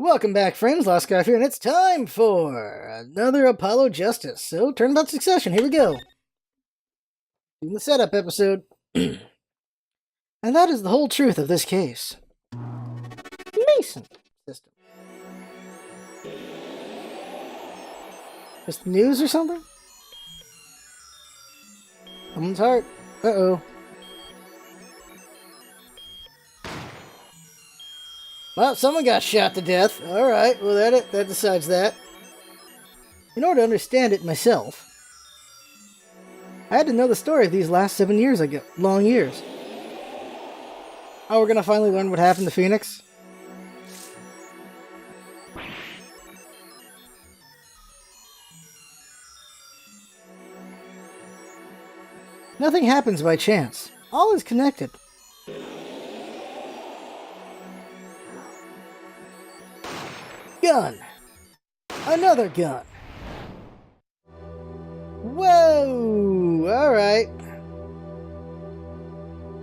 Welcome back, friends. LostScarf here, and it's time for another Apollo Justice. So, Turnabout Succession, here we go. In the setup episode. And that is the whole truth of this case. Mason system. Just news or something? Someone's heart. Uh-oh. Well, someone got shot to death. Alright, well that decides that. In order to understand it myself, I had to know the story of these last 7 years ago. Long years. Oh, we're gonna finally learn what happened to Phoenix? Nothing happens by chance. All is connected. Gun! Another gun! Whoa! Alright.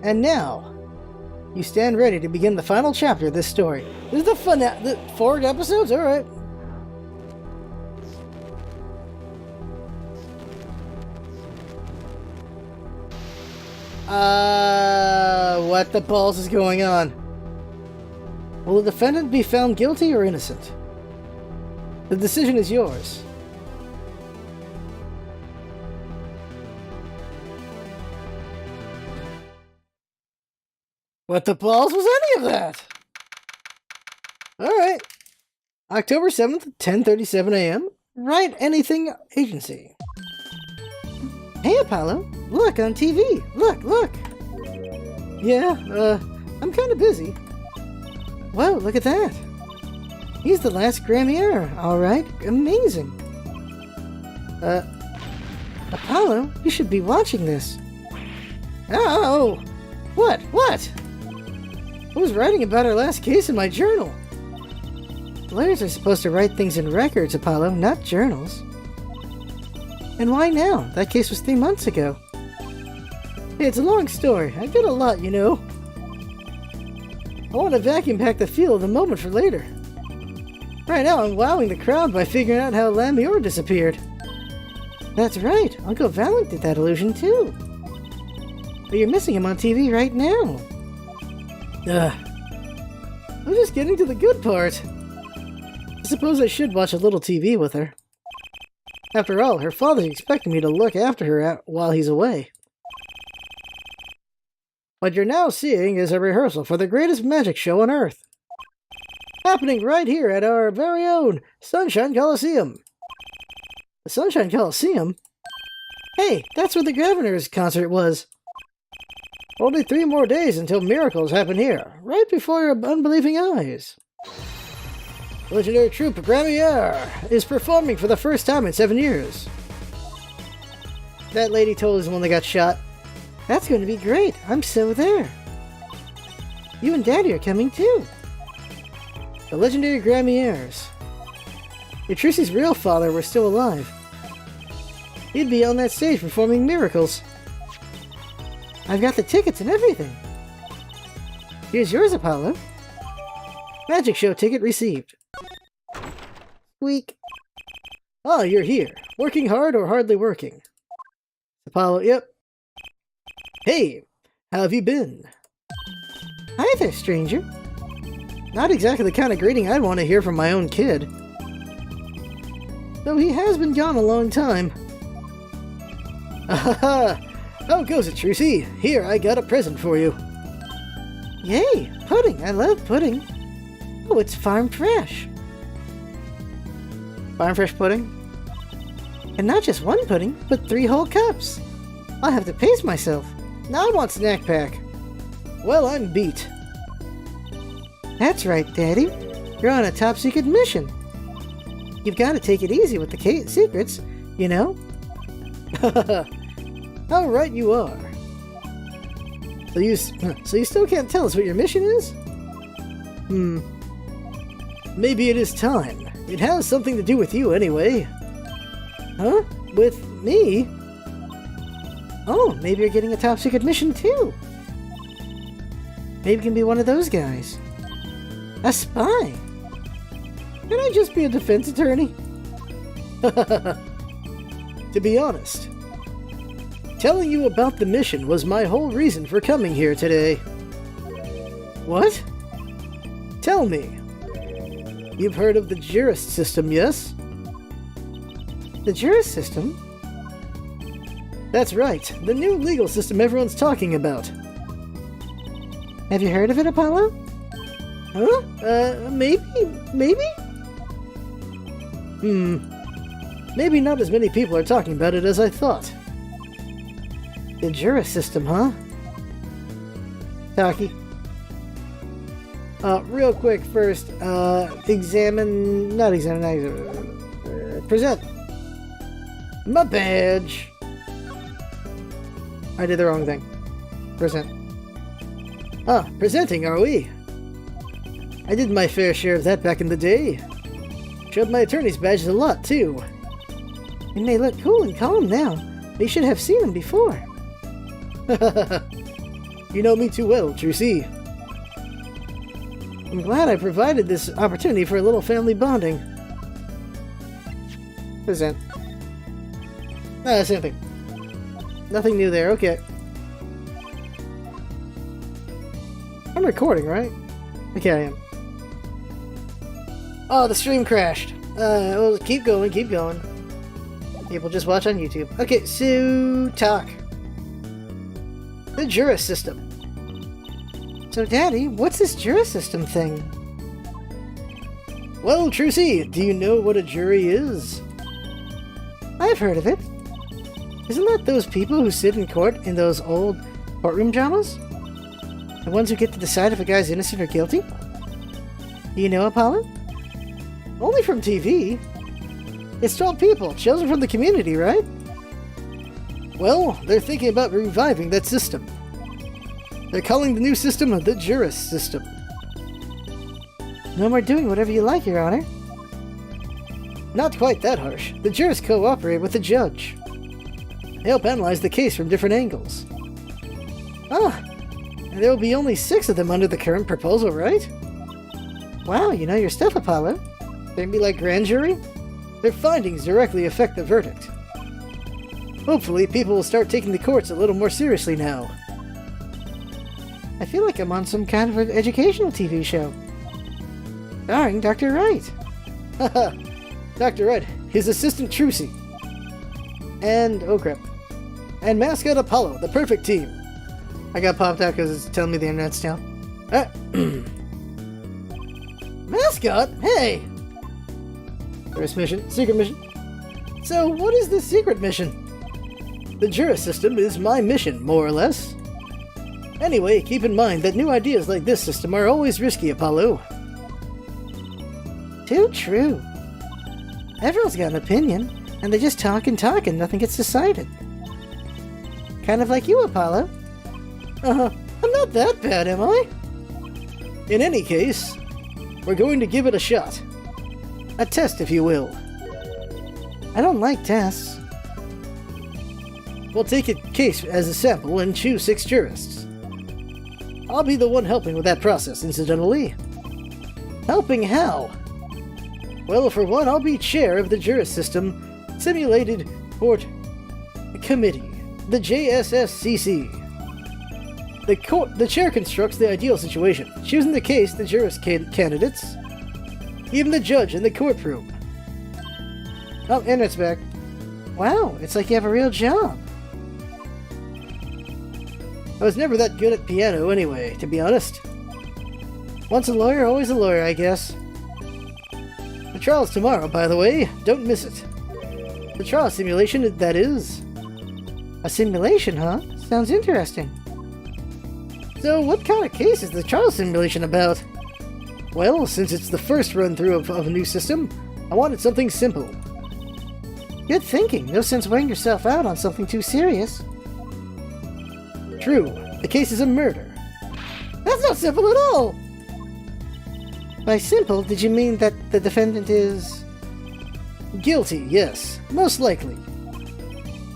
And now, you stand ready to begin the final chapter of this story. This is the 4 episodes? Alright. What the balls is going on? Will the defendant be found guilty or innocent? The decision is yours. What the balls was any of that? Alright. October 7th, 10:37 a.m. Write Anything Agency. Hey Apollo, look on TV. Look. Yeah, I'm kind of busy. Whoa, look at that. He's the last Grammy era. Alright, amazing. Apollo, you should be watching this. Oh! What? I was writing about our last case in my journal. Lawyers are supposed to write things in records, Apollo, not journals. And why now? That case was 3 months ago. Hey, it's a long story. I get a lot, you know. I want to vacuum pack the feel of the moment for later. Right now, I'm wowing the crowd by figuring out how Lamior disappeared. That's right. Uncle Valent did that illusion too. But you're missing him on TV right now. I'm just getting to the good part. I suppose I should watch a little TV with her. After all, her father expected me to look after her while he's away. What you're now seeing is a rehearsal for the greatest magic show on Earth. Happening right here at our very own Sunshine Coliseum. The Sunshine Coliseum? Hey, that's where the Governor's concert was. Only 3 more days until miracles happen here, right before your unbelieving eyes. Legendary troupe Gramier is performing for the first time in 7 years. That lady told us when they got shot. That's going to be great. I'm so there. You and Daddy are coming too. The legendary Gramiers. If Trici's real father were still alive, he'd be on that stage performing miracles. I've got the tickets and everything. Here's yours, Apollo. Magic show ticket received. Squeak. Oh, you're here. Working hard or hardly working? Apollo, yep. Hey, how have you been? Hi there, stranger. Not exactly the kind of greeting I'd want to hear from my own kid. Though he has been gone a long time. Ahaha! How goes it, Trici? Here, I got a present for you. Yay! Pudding! I love pudding. Oh, it's farm fresh. Farm fresh pudding? And not just 1 pudding, but 3 whole cups. I'll have to pace myself. Now I want snack pack. Well, I'm beat. That's right, Daddy. You're on a top secret mission. You've got to take it easy with the secrets, you know? How right you are. So you still can't tell us what your mission is? Maybe it is time. It has something to do with you anyway. Huh? With me? Oh, maybe you're getting a top secret mission too. Maybe you can be one of those guys. A spy. Can I just be a defense attorney? To be honest, telling you about the mission was my whole reason for coming here today. What? Tell me. You've heard of the jurist system, yes? The jurist system? That's right, the new legal system everyone's talking about. Have you heard of it, Apollo? Huh? Maybe? Maybe not as many people are talking about it as I thought. The jurist system, huh? Taki. Real quick first, present. My badge. I did the wrong thing. Present. Presenting, are we? I did my fair share of that back in the day. Showed my attorney's badges a lot, too. He may look cool and calm now, but you should have seen him before. You know me too well, Trucy. I'm glad I provided this opportunity for a little family bonding. Present. Same thing. Nothing new there, okay. I'm recording, right? Okay, I am. Oh, the stream crashed. Well, keep going. People just watch on YouTube. Okay, so, talk. The jurist system. So, Daddy, what's this jurist system thing? Well, Trucy, do you know what a jury is? I've heard of it. Isn't that those people who sit in court in those old courtroom dramas? The ones who get to decide if a guy's innocent or guilty? Do you know, Apollo? Only from TV. It's 12 people, chosen from the community, right? Well, they're thinking about reviving that system. They're calling the new system the jurist system. No more doing whatever you like, Your Honor. Not quite that harsh. The jurists cooperate with the judge. They help analyze the case from different angles. And there will be only 6 of them under the current proposal, right? Wow, you know your stuff, Apollo. They be like grand jury? Their findings directly affect the verdict. Hopefully, people will start taking the courts a little more seriously now. I feel like I'm on some kind of an educational TV show. Starring Dr. Wright. Haha, Dr. Wright, his assistant Trucy. And, oh crap. And mascot Apollo, the perfect team. I got popped out because it's telling me the internet's down. Mascot? Hey! First mission, secret mission. So, what is the secret mission? The jurist system is my mission, more or less. Anyway, keep in mind that new ideas like this system are always risky, Apollo. Too true. Everyone's got an opinion, and they just talk and nothing gets decided. Kind of like you, Apollo. I'm not that bad, am I? In any case, we're going to give it a shot. A test, if you will. I don't like tests. We'll take a case as a sample and choose 6 jurists. I'll be the one helping with that process, incidentally. Helping how? Well, for one, I'll be chair of the jurist system simulated court committee, the JSSCC. The chair constructs the ideal situation, choosing the case, the jurist candidates, even the judge in the courtroom. Oh, and it's back. Wow, it's like you have a real job. I was never that good at piano anyway, to be honest. Once a lawyer, always a lawyer, I guess. The trial's tomorrow, by the way. Don't miss it. The trial simulation, that is. A simulation, huh? Sounds interesting. So, what kind of case is the trial simulation about? Well, since it's the first run-through of a new system, I wanted something simple. Good thinking. No sense wearing yourself out on something too serious. True. The case is a murder. That's not simple at all! By simple, did you mean that the defendant is... Guilty, yes. Most likely.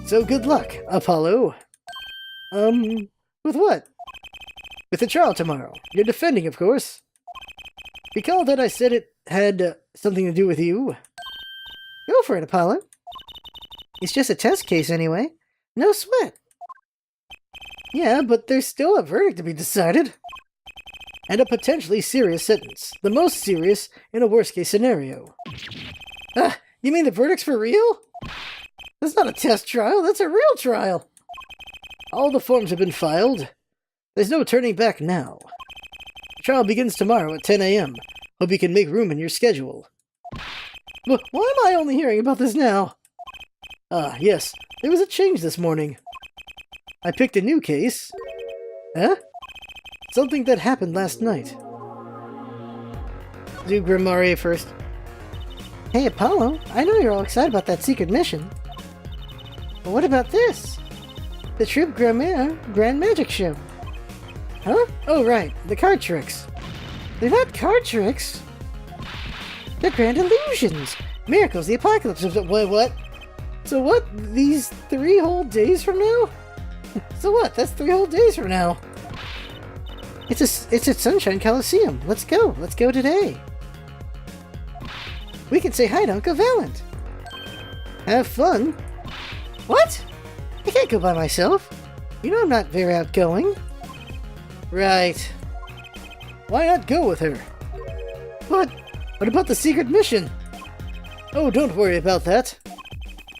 So good luck, Apollo. With what? With the trial tomorrow. You're defending, of course. Recall that I said it had something to do with you. Go for it, Apollo. It's just a test case anyway. No sweat. Yeah, but there's still a verdict to be decided. And a potentially serious sentence. The most serious in a worst-case scenario. You mean the verdict's for real? That's not a test trial, that's a real trial. All the forms have been filed. There's no turning back now. The trial begins tomorrow at 10 a.m. Hope you can make room in your schedule. But why am I only hearing about this now? Yes, there was a change this morning. I picked a new case. Huh? Something that happened last night. Do Grimoire first. Hey, Apollo, I know you're all excited about that secret mission. But what about this? The Troupe Grimoire Grand Magic Show. Huh? Oh, right, the card tricks. They're not card tricks. They're grand illusions. Miracles, the apocalypse of... What? So what? These 3 whole days from now? So what? That's 3 whole days from now. It's at Sunshine Coliseum. Let's go. Let's go today. We can say hi to Uncle Valent. Have fun. What? I can't go by myself. You know I'm not very outgoing. Right. Why not go with her? What about the secret mission? Oh, don't worry about that.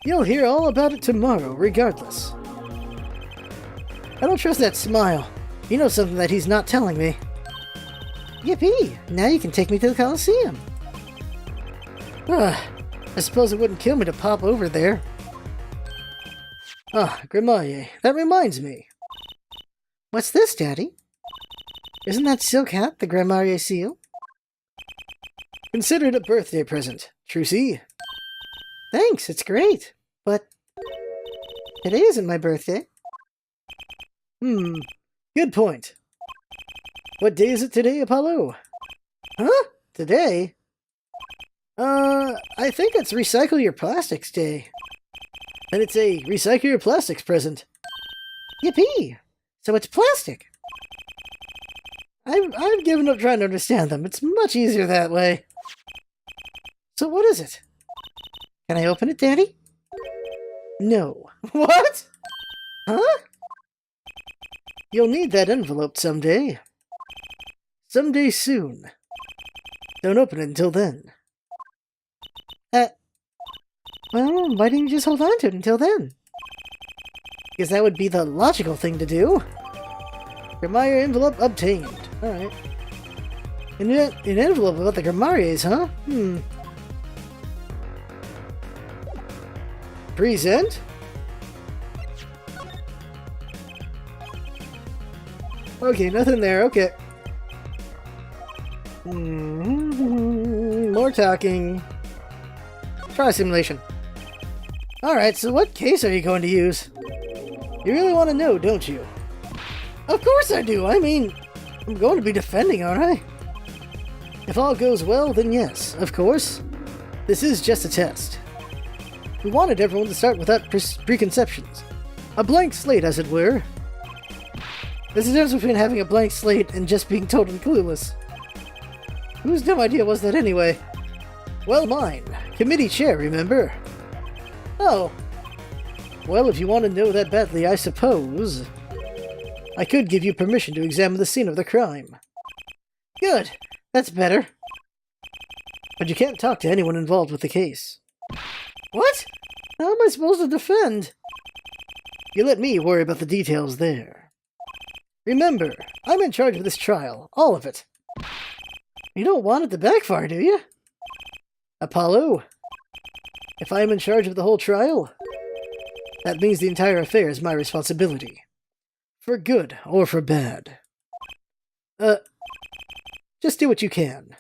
You'll hear all about it tomorrow, regardless. I don't trust that smile. You know something that he's not telling me. Yippee! Now you can take me to the Coliseum. I suppose it wouldn't kill me to pop over there. Grimoire, that reminds me. What's this, Daddy? Isn't that silk hat the Grimoire seal? Consider it a birthday present, Trucy. Thanks, it's great. But today isn't my birthday. Good point. What day is it today, Apollo? Huh? Today? I think it's Recycle Your Plastics Day. And it's a Recycle Your Plastics present. Yippee! So it's plastic. I've given up trying to understand them. It's much easier that way. So what is it? Can I open it, Daddy? No. What? Huh? You'll need that envelope someday. Someday soon. Don't open it until then. Well, why didn't you just hold on to it until then? Because that would be the logical thing to do. Grimoire envelope obtained. Alright. An envelope about the Grimoires, huh? Present? Okay, nothing there, okay. More talking. Try simulation. Alright, so what case are you going to use? You really want to know, don't you? Of course I do! I mean, I'm going to be defending, aren't I? If all goes well, then yes, of course. This is just a test. We wanted everyone to start without preconceptions. A blank slate, as it were. There's a difference between having a blank slate and just being totally clueless. Whose dumb idea was that anyway? Well, mine. Committee chair, remember? Oh. Well, if you want to know that badly, I suppose I could give you permission to examine the scene of the crime. Good. That's better. But you can't talk to anyone involved with the case. What? How am I supposed to defend? You let me worry about the details there. Remember, I'm in charge of this trial. All of it. You don't want it to backfire, do you? Apollo? If I am in charge of the whole trial, that means the entire affair is my responsibility. For good or for bad. Just do what you can.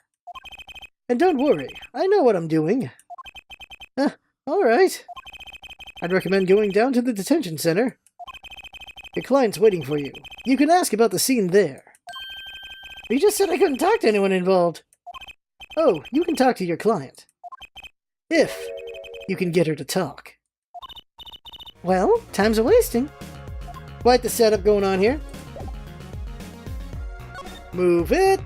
And don't worry, I know what I'm doing. Alright. I'd recommend going down to the detention center. Your client's waiting for you. You can ask about the scene there. You just said I couldn't talk to anyone involved. Oh, you can talk to your client. If you can get her to talk. Well, time's a-wasting. Quite the setup going on here. Move it.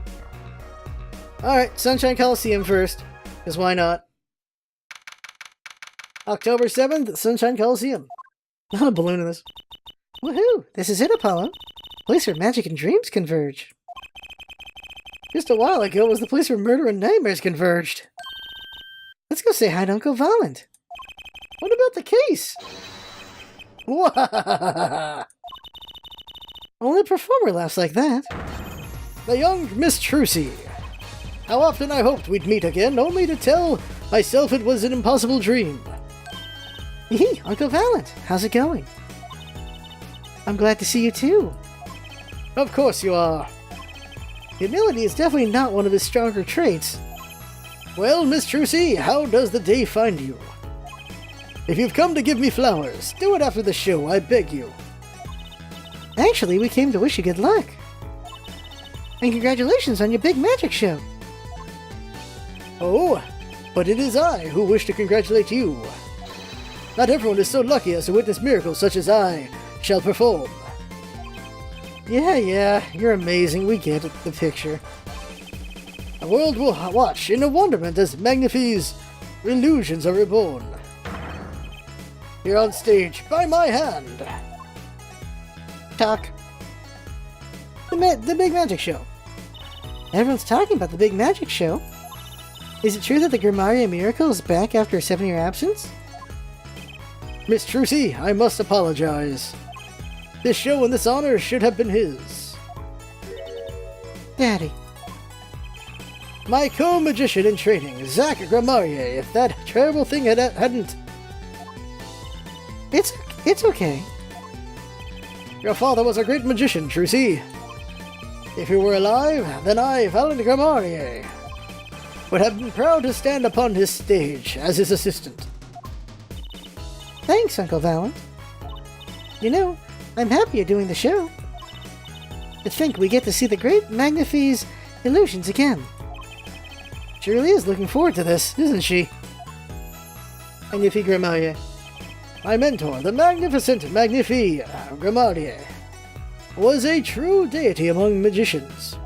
Alright, Sunshine Coliseum first. Because why not? October 7th, Sunshine Coliseum. Not a balloon in this. Woohoo! This is it, Apollo. Place where magic and dreams converge. Just a while ago was the place where murder and nightmares converged. Let's go say hi to Uncle Volland. What about the case? Wah! Only a performer laughs like that. The young Miss Trucy. How often I hoped we'd meet again, only to tell myself it was an impossible dream. Hee, Uncle Volland, how's it going? I'm glad to see you too. Of course you are. Humility is definitely not one of his stronger traits. Well, Miss Trucy, how does the day find you? If you've come to give me flowers, do it after the show, I beg you. Actually, we came to wish you good luck. And congratulations on your big magic show. Oh, but it is I who wish to congratulate you. Not everyone is so lucky as to witness miracles such as I shall perform. Yeah, you're amazing, we get the picture. The world will watch in a wonderment as Magnifi's illusions are reborn. Here on stage, by my hand. Talk. The big magic show. Everyone's talking about the big magic show. Is it true that the Grimaria Miracle is back after a 7-year absence? Miss Trucy, I must apologize. This show and this honor should have been his. Daddy. My co-magician in training, Zach Grimaria, if that terrible thing hadn't... It's okay. Your father was a great magician, Trucy. If he were alive, then I, Valent Grimaria, would have been proud to stand upon his stage as his assistant. Thanks, Uncle Valent. You know, I'm happy you're doing the show. To think we get to see the great Magnifi's illusions again. She really is looking forward to this, isn't she? Magnifi Grimaria. My mentor, the magnificent Magnifi Grimaria, was a true deity among magicians.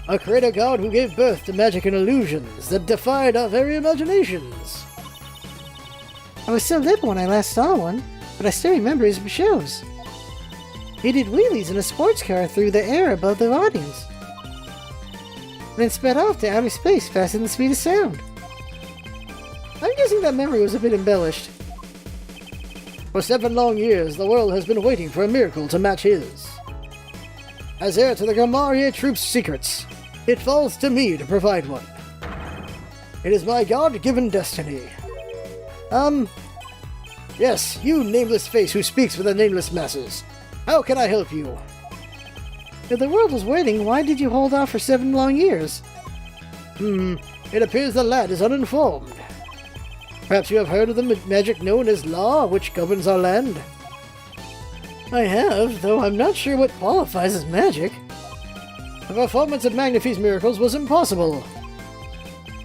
A creator god who gave birth to magic and illusions that defied our very imaginations. I was so little when I last saw one, but I still remember his shows. He did wheelies in a sports car through the air above the audience, then sped off to outer space faster than the speed of sound. I'm guessing that memory was a bit embellished. For 7 long years, the world has been waiting for a miracle to match his. As heir to the Grimaria Troop's secrets, it falls to me to provide one. It is my God-given destiny. Yes, you nameless face who speaks for the nameless masses. How can I help you? If the world was waiting, why did you hold off for 7 long years? It appears the lad is uninformed. Perhaps you have heard of the magic known as law, which governs our land? I have, though I'm not sure what qualifies as magic. The performance of Magnifi's miracles was impossible.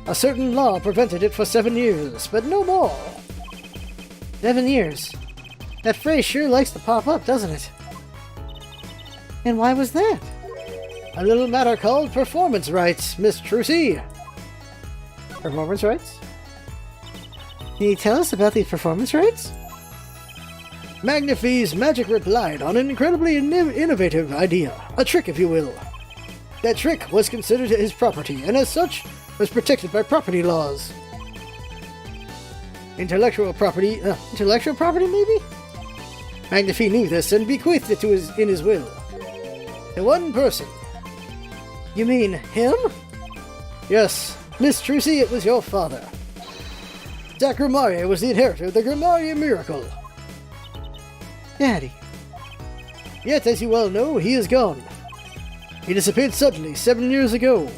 A certain law prevented it for 7 years, but no more. 7 years. That phrase sure likes to pop up, doesn't it? And why was that? A little matter called performance rights, Miss Trucy. Performance rights? Can you tell us about these performance rights? Magnifi's magic replied on an incredibly innovative idea, a trick if you will. That trick was considered his property, and as such, was protected by property laws. Intellectual property maybe? Magnifi knew this and bequeathed it to in his will. To one person. You mean him? Yes, Miss Trucy, it was your father. Zach Grimaria was the inheritor of the Grimaria Miracle. Daddy. Yet, as you well know, he is gone. He disappeared suddenly 7 years ago.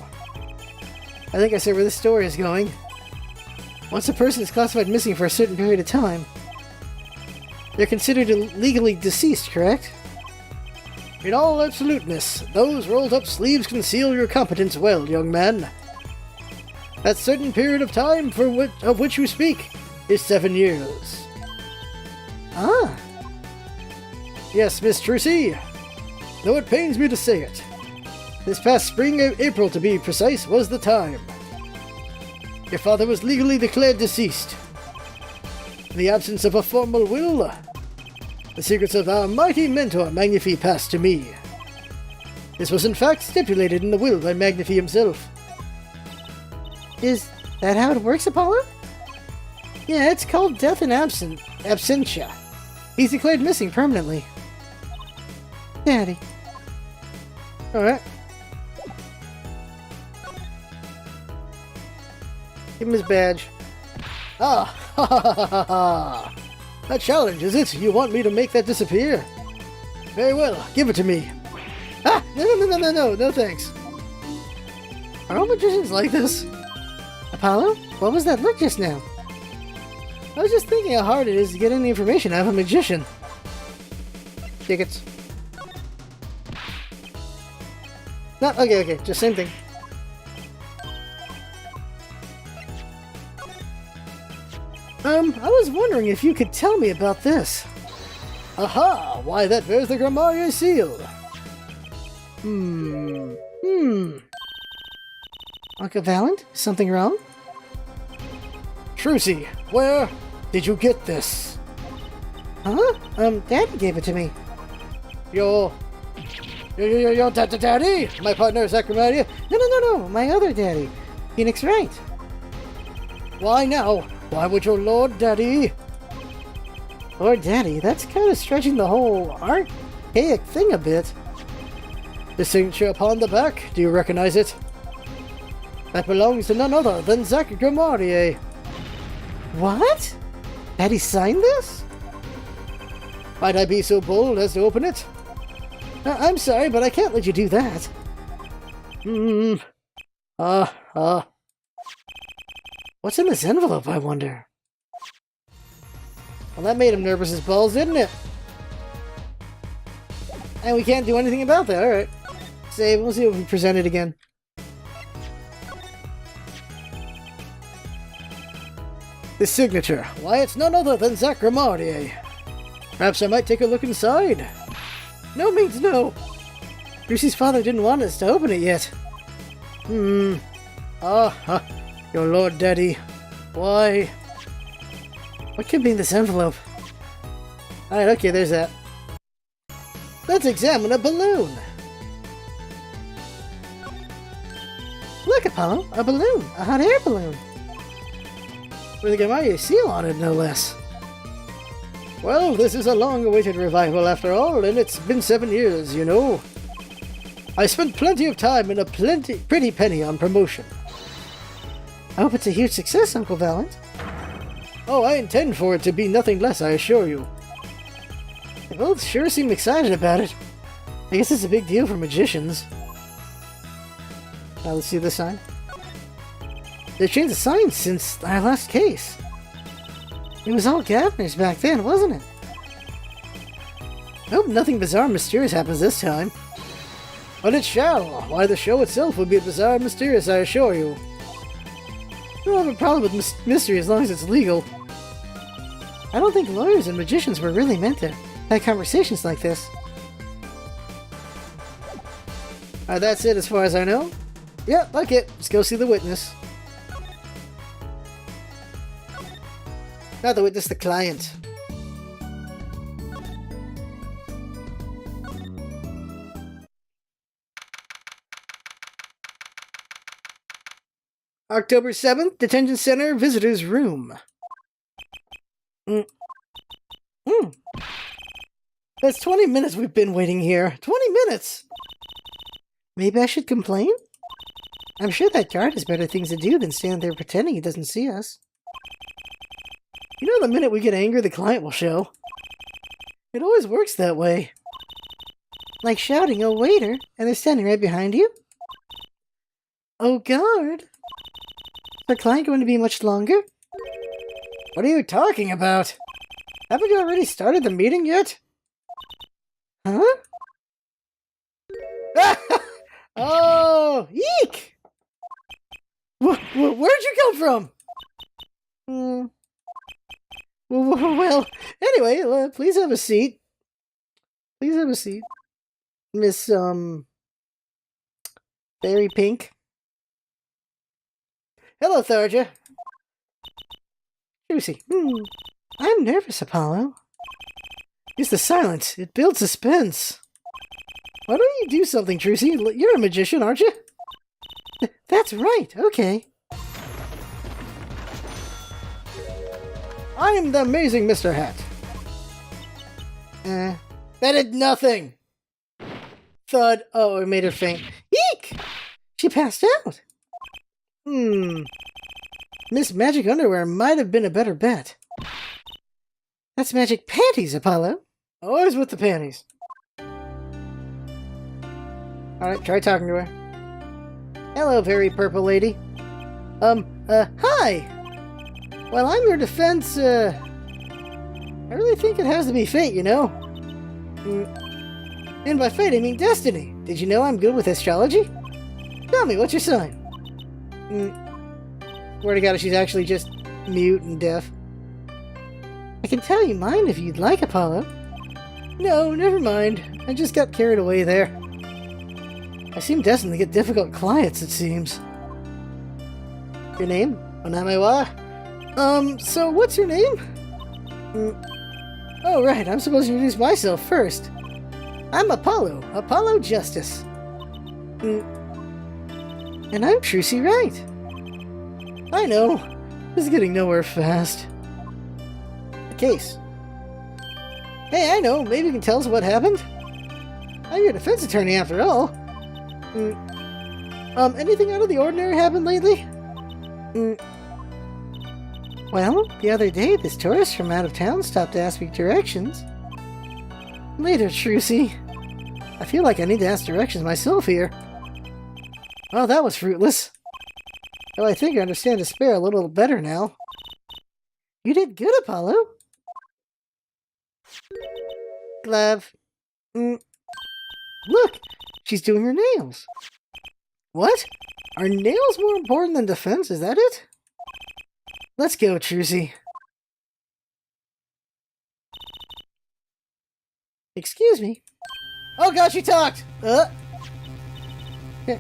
I think I see where this story is going. Once a person is classified missing for a certain period of time, they're considered legally deceased, correct? In all absoluteness, those rolled-up sleeves conceal your competence well, young man. That certain period of time of which you speak is 7 years. Ah. Yes, Miss Trucy. Though it pains me to say it, This past spring, April to be precise, was the time. Your father was legally declared deceased. In the absence of a formal will, the secrets of our mighty mentor Magnifi passed to me. This was in fact stipulated in the will by Magnifi himself. Is that how it works, Apollo? Yeah, it's called death in absentia. He's declared missing permanently. Daddy. Alright. Give him his badge. Ah! Ha ha ha ha ha! A challenge, is it? You want me to make that disappear? Very well, give it to me. Ah! No thanks. Are all magicians like this? Apollo, what was that look just now? I was just thinking how hard it is to get any information out of a magician. Tickets. No, okay, just same thing. I was wondering if you could tell me about this. Aha! Why, that bears the Grammarier seal. Uncle Valent, something wrong? Trucy, where did you get this? Huh? Daddy gave it to me. Your daddy? My partner, Zachariah? No, my other daddy, Phoenix Wright. Why now? Why would your Lord Daddy? Lord Daddy? That's kind of stretching the whole archaic thing a bit. The signature upon the back, do you recognize it? That belongs to none other than Zach Grammarier. What? Daddy signed this? Might I be so bold as to open it? I'm sorry, but I can't let you do that. What's in this envelope, I wonder? Well, that made him nervous as balls, didn't it? And we can't do anything about that, alright. Save, we'll see if we present it again. The signature. Why, it's none other than Zach Grammarier. Perhaps I might take a look inside. No means no. Lucy's father didn't want us to open it yet. Your Lord Daddy. Why? What could be in this envelope? Alright, okay, there's that. Let's examine a balloon. Look, Apollo, a balloon, a hot air balloon. With a Grammarier seal on it, no less. Well, this is a long-awaited revival after all, and it's been 7 years, you know. I spent plenty of time and a pretty penny on promotion. I hope it's a huge success, Uncle Valent. Oh, I intend for it to be nothing less, I assure you. They both sure seem excited about it. I guess it's a big deal for magicians. Now let's see the sign. They've changed the sign since our last case. It was all Gaffney's back then, wasn't it? I hope nothing bizarre and mysterious happens this time. But it shall. Why, the show itself will be bizarre and mysterious, I assure you. I don't have a problem with mystery as long as it's legal. I don't think lawyers and magicians were really meant to have conversations like this. That's it as far as I know. Yeah, like it. Let's go see the witness. Not the witness, the client. October 7th, Detention Center, Visitor's Room. That's 20 minutes we've been waiting here. 20 minutes! Maybe I should complain? I'm sure that guard has better things to do than stand there pretending he doesn't see us. You know, the minute we get angry, the client will show. It always works that way. Like shouting, "Oh, waiter," and they're standing right behind you? Oh, guard. Is the client going to be much longer? What are you talking about? Haven't you already started the meeting yet? Huh? Oh, eek! Where'd you come from? Well, anyway, please have a seat. Please have a seat. Miss, Very pink. Hello, Tharja. Juicy. I'm nervous, Apollo. It's the silence. It builds suspense. Why don't you do something, Trucy? You're a magician, aren't you? That's right. Okay. I am the amazing Mr. Hat. That did nothing. Thud. Oh, it made her faint. Eek! She passed out. Miss Magic Underwear might have been a better bet. That's Magic Panties, Apollo. Always with the panties. Alright, try talking to her. Hello, very purple lady. Hi! Well, I'm your defense, I really think it has to be fate, you know? And by fate, I mean destiny. Did you know I'm good with astrology? Tell me, what's your sign? Swear to God, she's actually just mute and deaf. I can tell you mine if you'd like, Apollo. No, never mind. I just got carried away there. I seem destined to get difficult clients, it seems. Your name? Onamiwa? So what's your name? Oh, right, I'm supposed to introduce myself first. I'm Apollo Justice. And I'm Trucy Wright. I know, this is getting nowhere fast. The case. Hey, I know, maybe you can tell us what happened? I'm your defense attorney after all. Anything out of the ordinary happened lately? Well, the other day, this tourist from out of town stopped to ask me directions. Later, Trucy. I feel like I need to ask directions myself here. Oh, that was fruitless. Well, I think I understand despair a little better now. You did good, Apollo. Glove. Look, she's doing her nails. What? Are nails more important than defense? Is that it? Let's go, Trucy. Excuse me. Oh God, she talked!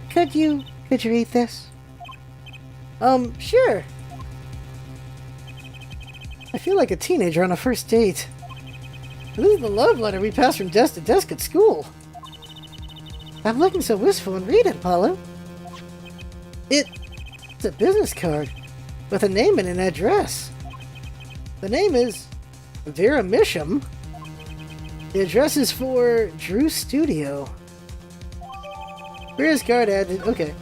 Could you read this? Sure. I feel like a teenager on a first date. This is the love letter we pass from desk to desk at school. I'm looking so wistful and read it, Apollo. It's a business card with a name and an address. The name is Vera Misham. The address is for Drew Studio. Vera's card added. Okay.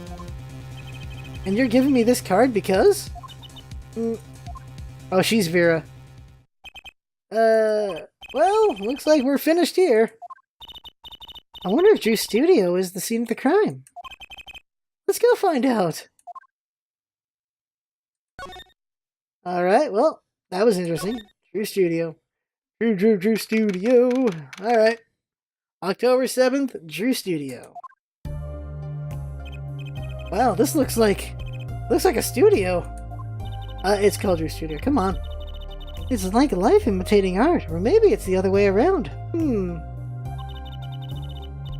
And you're giving me this card because? Oh, she's Vera. Well, looks like we're finished here. I wonder if Drew Studio is the scene of the crime. Let's go find out. Alright, well, that was interesting. Drew Studio. Drew Studio. Alright. October 7th, Drew Studio. Wow, this looks like a studio. It's called Drew Studio. Come on. It's like life imitating art, or maybe it's the other way around.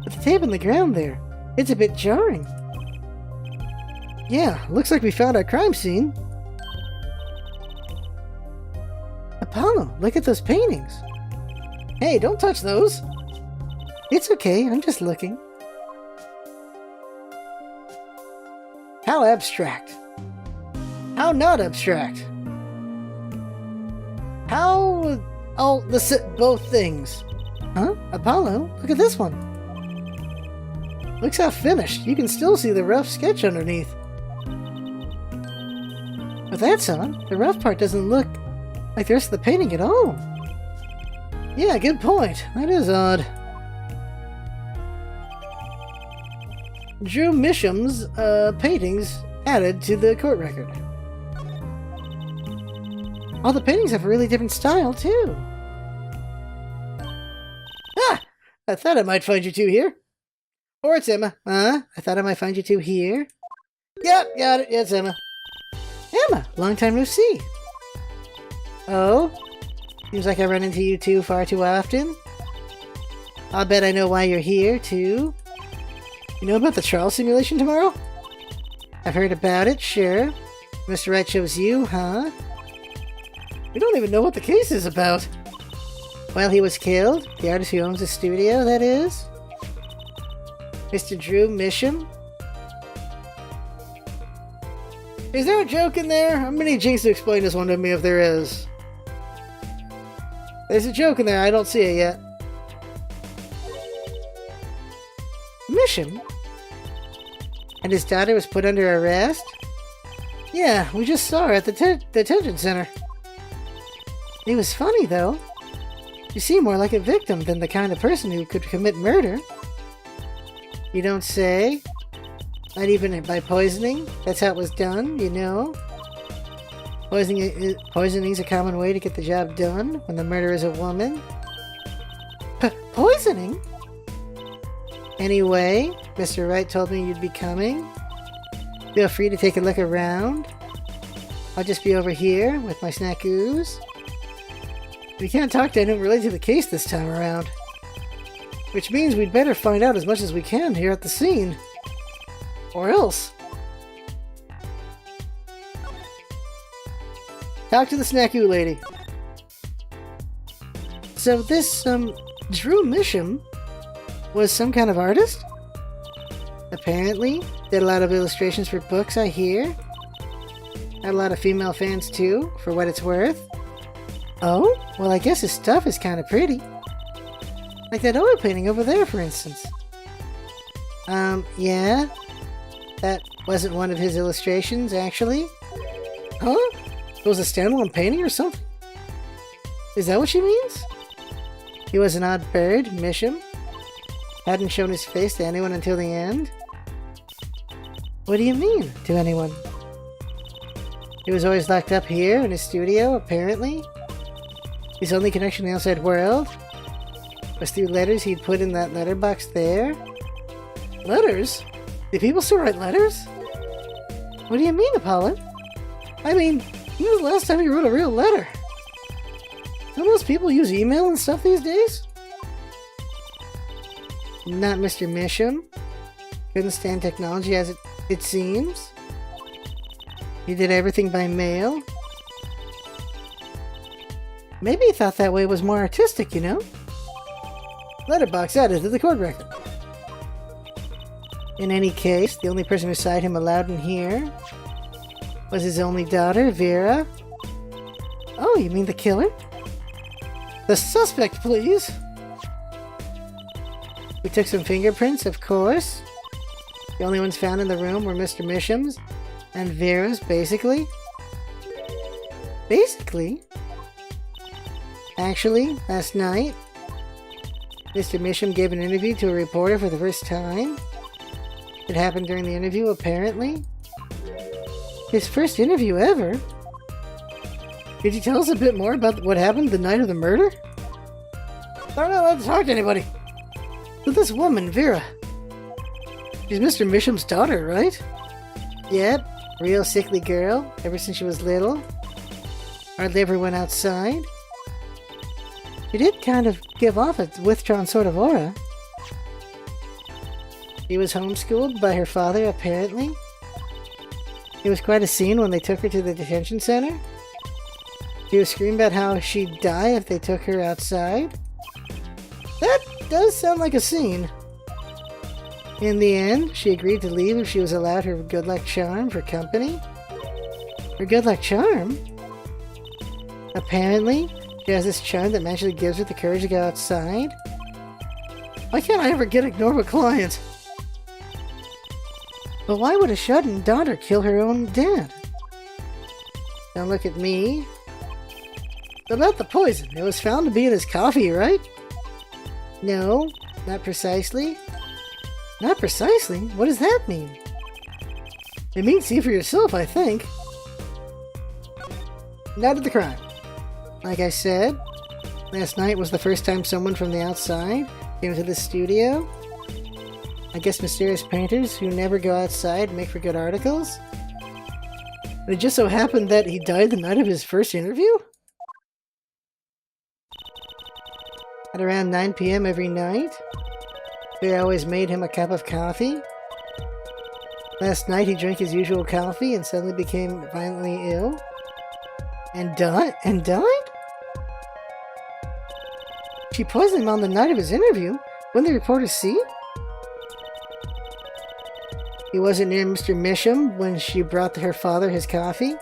With the tape on the ground there, it's a bit jarring. Yeah, looks like we found our crime scene. Apollo, look at those paintings. Hey, don't touch those. It's okay, I'm just looking. How abstract. How not abstract. How... Oh, both things. Huh? Apollo, look at this one. Looks half finished. You can still see the rough sketch underneath. With that on, the rough part doesn't look like the rest of the painting at all. Yeah, good point. That is odd. Drew Misham's paintings added to the court record. All the paintings have a really different style, too. Ah! I thought I might find you two here. Or it's Emma. I thought I might find you two here. Yep, got it. It's Emma. Emma, long time no see. Oh? Seems like I run into you two far too often. I'll bet I know why you're here, too. You know about the trial simulation tomorrow? I've heard about it, sure. Mr. Wright chose you, huh? We don't even know what the case is about. Well, he was killed. The artist who owns the studio, that is. Mr. Drew Misham. Is there a joke in there? I'm gonna need Jinx to explain this one to me if there is. There's a joke in there, I don't see it yet. Misham? And his daughter was put under arrest? Yeah, we just saw her at the detention center. It was funny, though. You seem more like a victim than the kind of person who could commit murder. You don't say? Not even by poisoning? That's how it was done, you know? Poisoning's a common way to get the job done when the murderer is a woman. Poisoning? Anyway, Mr. Wright told me you'd be coming. Feel free to take a look around. I'll just be over here with my snackoos. We can't talk to anyone related to the case this time around. Which means we'd better find out as much as we can here at the scene. Or else. Talk to the snackoo lady. So this, Drew Misham was some kind of artist? Apparently. Did a lot of illustrations for books, I hear. Had a lot of female fans too, for what it's worth. Oh? Well, I guess his stuff is kind of pretty. Like that oil painting over there, for instance. Yeah? That wasn't one of his illustrations, actually? Huh? It was a standalone painting or something? Is that what she means? He was an odd bird, Misham. Hadn't shown his face to anyone until the end. What do you mean, to anyone? He was always locked up here in his studio, apparently. His only connection to the outside world was through letters he'd put in that letterbox there. Letters? Do people still write letters? What do you mean, Apollo? I mean, when was the last time you wrote a real letter? Don't most people use email and stuff these days? Not Mr. Misham. Couldn't stand technology as it seems. He did everything by mail. Maybe he thought that way was more artistic, you know? Letterbox added to the court record. In any case, the only person beside him allowed in here was his only daughter, Vera. Oh, you mean the killer? The suspect, please! We took some fingerprints, of course. The only ones found in the room were Mr. Misham's and Vera's, basically. Basically? Actually, last night, Mr. Misham gave an interview to a reporter for the first time. It happened during the interview, apparently. His first interview ever? Could you tell us a bit more about what happened the night of the murder? I'm not allowed to talk to anybody. But this woman, Vera. She's Mr. Misham's daughter, right? Yep, real sickly girl, ever since she was little. Hardly ever went outside. She did kind of give off a withdrawn sort of aura. She was homeschooled by her father, apparently. It was quite a scene when they took her to the detention center. She was screaming about how she'd die if they took her outside. That does sound like a scene. In the end, she agreed to leave if she was allowed her good luck charm for company. Her good luck charm? Apparently, she has this charm that magically gives her the courage to go outside. Why can't I ever get ignored with clients? But why would a shut-in daughter kill her own dad? Don't look at me. About the poison, it was found to be in his coffee, right? No, not precisely. Not precisely? What does that mean? It means see for yourself, I think. Not at the crime. Like I said, last night was the first time someone from the outside came to the studio. I guess mysterious painters who never go outside make for good articles. But it just so happened that he died the night of his first interview? At around 9 p.m. every night. They always made him a cup of coffee. Last night he drank his usual coffee and suddenly became violently ill. And died? She poisoned him on the night of his interview. Wouldn't the reporters see? He wasn't near Mr. Misham when she brought her father his coffee.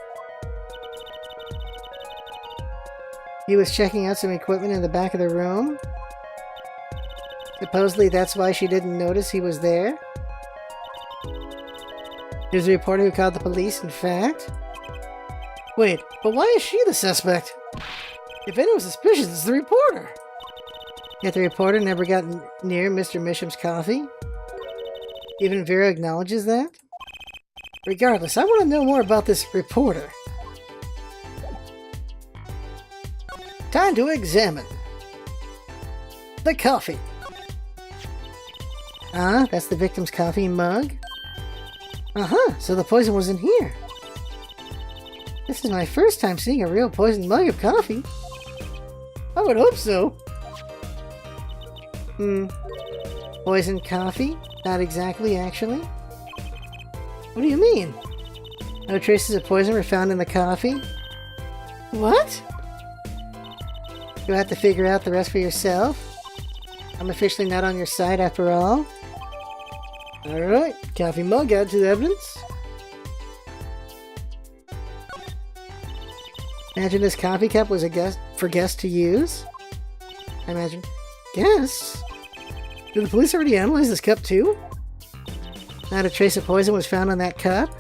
He was checking out some equipment in the back of the room. Supposedly that's why she didn't notice he was there. There's a reporter who called the police, in fact. Wait, but why is she the suspect? If anyone's suspicious, it's the reporter. Yet the reporter never got near Mr. Misham's coffee. Even Vera acknowledges that. Regardless, I want to know more about this reporter. Time to examine the coffee. Ah, that's the victim's coffee mug. Uh-huh, so the poison was in here. This is my first time seeing a real poisoned mug of coffee. I would hope so. Poisoned coffee? Not exactly, actually. What do you mean? No traces of poison were found in the coffee? What? You'll have to figure out the rest for yourself. I'm officially not on your side after all. Alright, coffee mug, add to the evidence. Imagine this coffee cup was for guests to use. I imagine. Guests? Did the police already analyze this cup too? Not a trace of poison was found on that cup.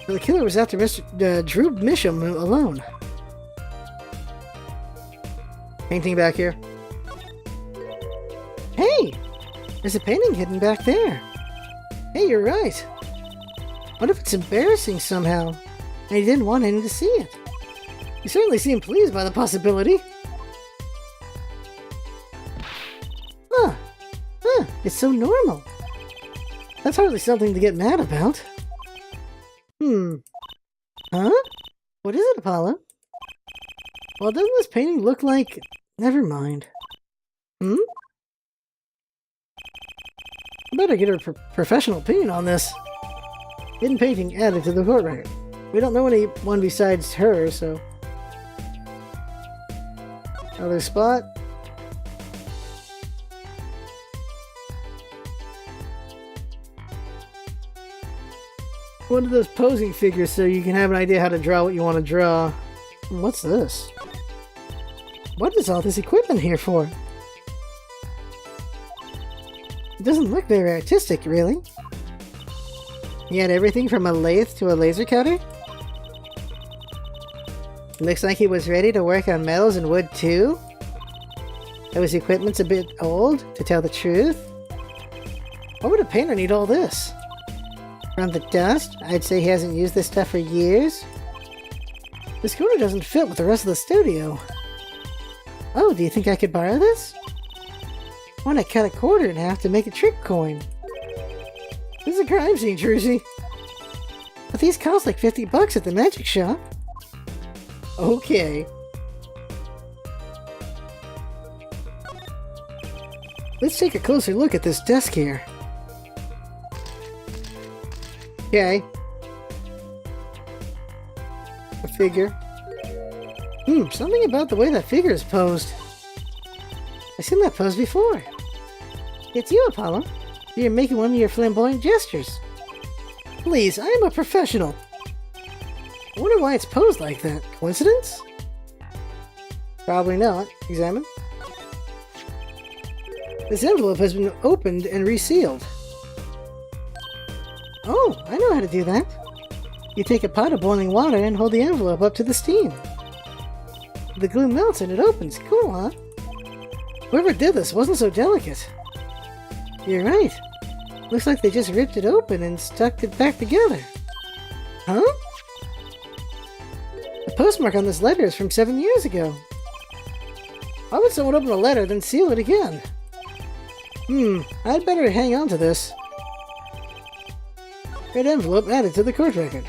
So the killer was after Mr. Drew Misham alone. Painting back here. Hey! There's a painting hidden back there. Hey, you're right. What if it's embarrassing somehow, and he didn't want anyone to see it? You certainly seem pleased by the possibility. It's so normal. That's hardly something to get mad about. Huh? What is it, Apollo? Well, doesn't this painting look like... Never mind. I better get a professional opinion on this. Hidden painting added to the court record. We don't know anyone besides her, so... Other spot. One of those posing figures so you can have an idea how to draw what you want to draw. What's this? What is all this equipment here for? It doesn't look very artistic, really. You had everything from a lathe to a laser cutter? It looks like he was ready to work on metals and wood too. Those equipment's a bit old, to tell the truth. Why would a painter need all this? From the dust, I'd say he hasn't used this stuff for years. This corner doesn't fit with the rest of the studio. Oh, do you think I could borrow this? I want to cut a quarter in half to make a trick coin. This is a crime scene, Trucy. But these cost like $50 at the magic shop. Okay. Let's take a closer look at this desk here. Okay. A figure. Something about the way that figure is posed. I've seen that pose before. It's you, Apollo. You're making one of your flamboyant gestures. Please, I am a professional. I wonder why it's posed like that. Coincidence? Probably not. Examine. This envelope has been opened and resealed. Oh, I know how to do that. You take a pot of boiling water and hold the envelope up to the steam. The glue melts and it opens. Cool, huh? Whoever did this wasn't so delicate. You're right. Looks like they just ripped it open and stuck it back together. Huh? The postmark on this letter is from 7 years ago. Why would someone open a letter then seal it again? I'd better hang on to this. Red envelope added to the court record.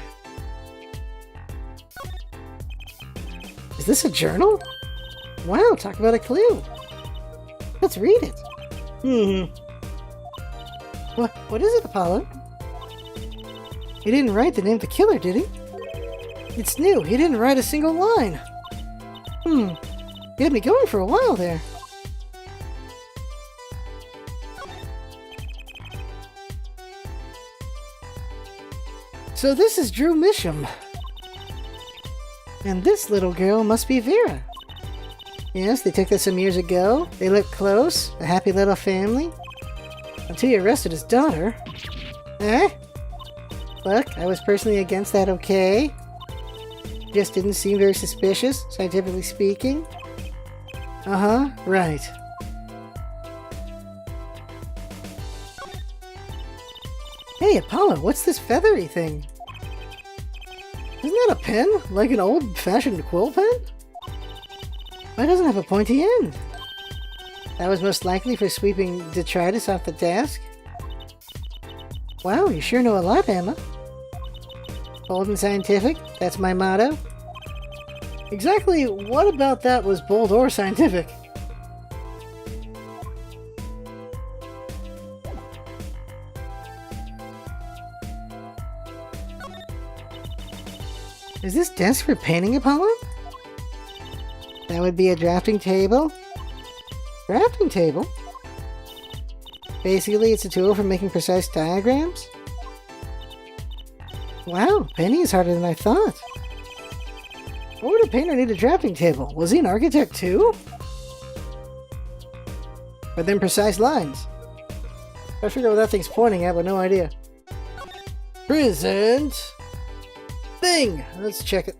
Is this a journal? Wow, talk about a clue. Let's read it. What is it, Apollo? He didn't write the name of the killer, did he? It's new. He didn't write a single line. You had me going for a while there. So this is Drew Misham. And this little girl must be Vera. Yes, they took this some years ago. They look close, a happy little family. Until you arrested his daughter. Eh? Look, I was personally against that, okay? Just didn't seem very suspicious, scientifically speaking. Uh-huh, right. Hey, Apollo, what's this feathery thing? Isn't that a pen? Like an old-fashioned quill pen? Why doesn't it have a pointy end? That was most likely for sweeping detritus off the desk. Wow, you sure know a lot, Emma. Bold and scientific, that's my motto. Exactly what about that was bold or scientific? Is this desk for painting, Apollo? That would be a drafting table? Drafting table? Basically, it's a tool for making precise diagrams? Wow, painting is harder than I thought. Why would a painter need a drafting table? Was he an architect too? But then precise lines. I figure out what that thing's pointing at, but no idea. Present! Thing! Let's check it.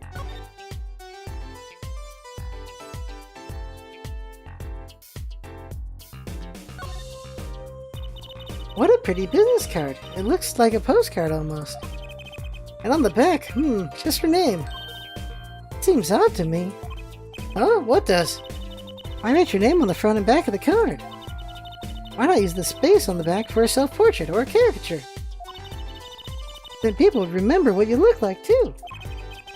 What a pretty business card. It looks like a postcard almost. And on the back, just her name. Seems odd to me. Oh, what does? Why write your name on the front and back of the card? Why not use the space on the back for a self-portrait or a caricature? Then people would remember what you look like, too.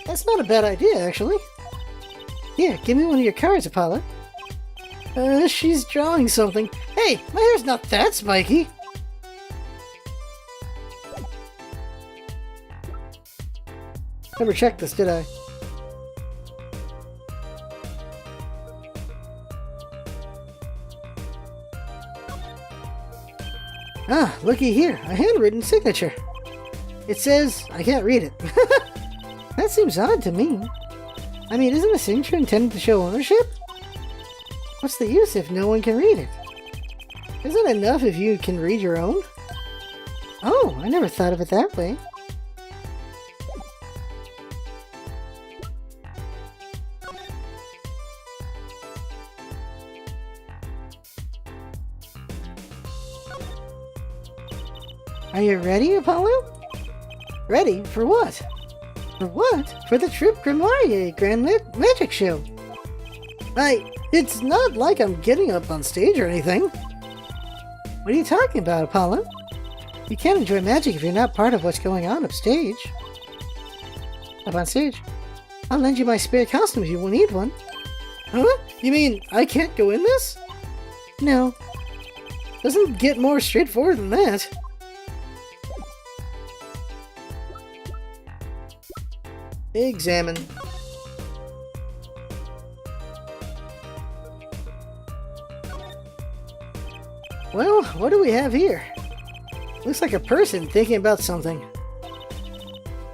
That's not a bad idea, actually. Here, give me one of your cards, Apollo. She's drawing something. Hey, my hair's not that spiky. Never checked this, did I? Ah, looky here, a handwritten signature. It says, I can't read it. That seems odd to me. I mean, isn't a signature intended to show ownership? What's the use if no one can read it? Isn't it enough if you can read your own? Oh, I never thought of it that way. Are you ready, Apollo? Ready? For what? For what? For the Troupe Grimoire Grand Magic Show. It's not like I'm getting up on stage or anything. What are you talking about, Apollo? You can't enjoy magic if you're not part of what's going on upstage. Up on stage? I'll lend you my spare costume if you will need one. Huh? You mean I can't go in this? No. Doesn't get more straightforward than that. Examine. Well, what do we have here? Looks like a person thinking about something.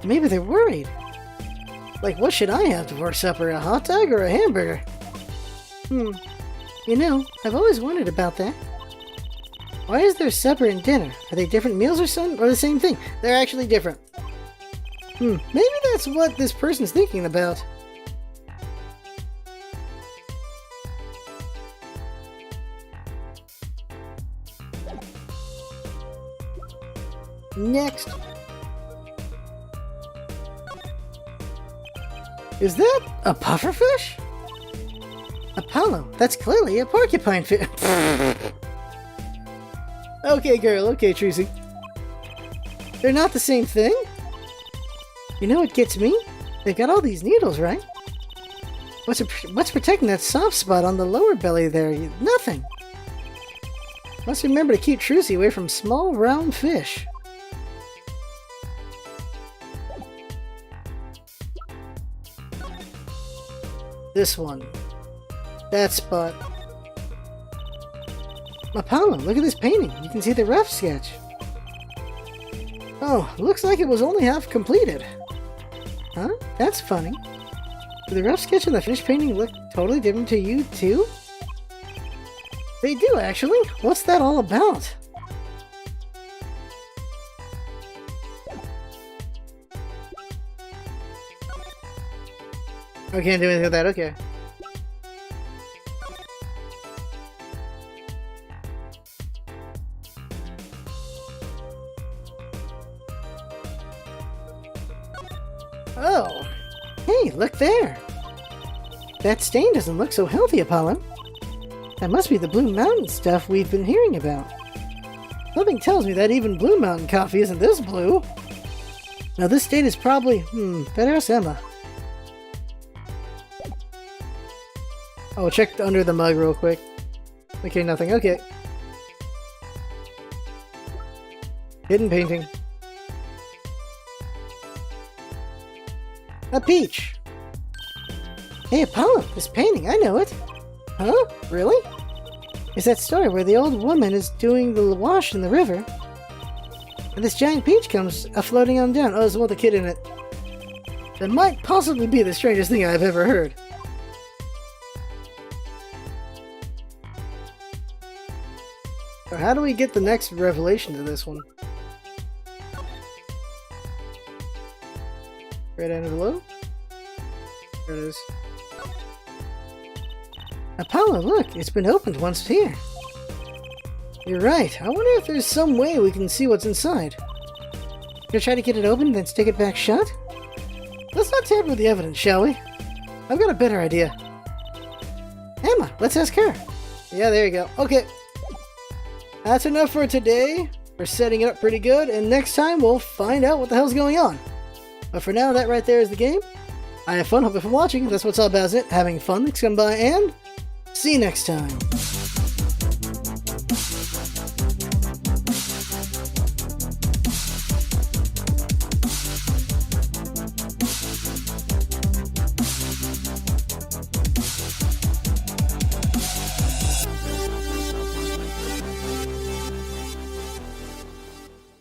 Maybe they're worried. Like, what should I have for supper, a hot dog or a hamburger? You know, I've always wondered about that. Why is there supper and dinner? Are they different meals or the same thing? They're actually different. Maybe that's what this person's thinking about. Next. Is that a pufferfish? Apollo, that's clearly a porcupine fish. Okay, girl, okay, Tracy. They're not the same thing? You know what gets me? They've got all these needles, right? What's protecting that soft spot on the lower belly there? Nothing. Must remember to keep Trucy away from small, round fish. This one. That spot. Apollo, look at this painting. You can see the rough sketch. Oh, looks like it was only half completed. Huh? That's funny. Do the rough sketch and the fish painting look totally different to you, too? They do, actually. What's that all about? I can't do anything with that, okay. Oh! Hey, look there! That stain doesn't look so healthy, Apollo. That must be the Blue Mountain stuff we've been hearing about. Something tells me that even Blue Mountain coffee isn't this blue. Now this stain is probably, better ask Emma. Oh, check under the mug real quick. Okay, nothing, okay. Hidden painting. A peach! Hey Apollo, this painting, I know it! Huh? Really? It's that story where the old woman is doing the wash in the river, and this giant peach comes floating on down. Oh, there's one with a kid in it. That might possibly be the strangest thing I've ever heard. So how do we get the next revelation to this one? Right under below? There it is. Apollo, look! It's been opened once here. You're right. I wonder if there's some way we can see what's inside. Should I try to get it open, then stick it back shut? Let's not tamper with the evidence, shall we? I've got a better idea. Emma, let's ask her. Yeah, there you go. Okay. That's enough for today. We're setting it up pretty good, and next time we'll find out what the hell's going on. But for now, that right there is the game. I have fun, hope you're watching. That's what it's all about, isn't it? Having fun, thanks for coming by, and see you next time.